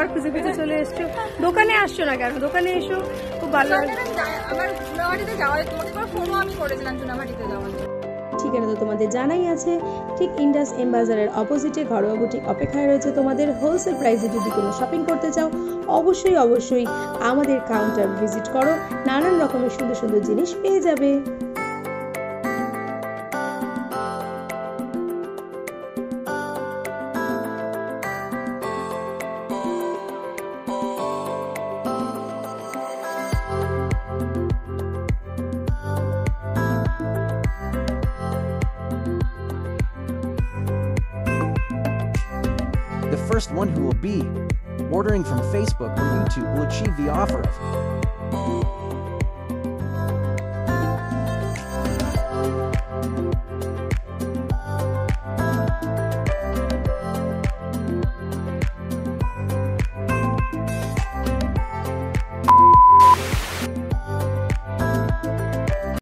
আবার খুঁজে খুঁজে চলে এসছো। দোকানে আসছো না কেন? দোকানে এসো, খুব ভালো লাগে। আমার চুনাভাটিতে যাওয়া, তোমাকে কোনো ফোনও আমি করেছিলাম চুনাভাটিতে যাওয়ার জন্য। ঠিকানা তো তোমাদের জানাই আছে, ঠিক ইন্ডাস এম বাজারের অপোজিটে ঘরোয়া বুটিক অপেক্ষায় রয়েছে তোমাদের। হোলসেল প্রাইসে যদি কোনো শপিং করতে চাও অবশ্যই অবশ্যই আমাদের কাউন্টার ভিজিট করো, নানান রকমের সুন্দর সুন্দর জিনিস পেয়ে যাবে। The first one who will be ordering from Facebook or YouTube will achieve the offer of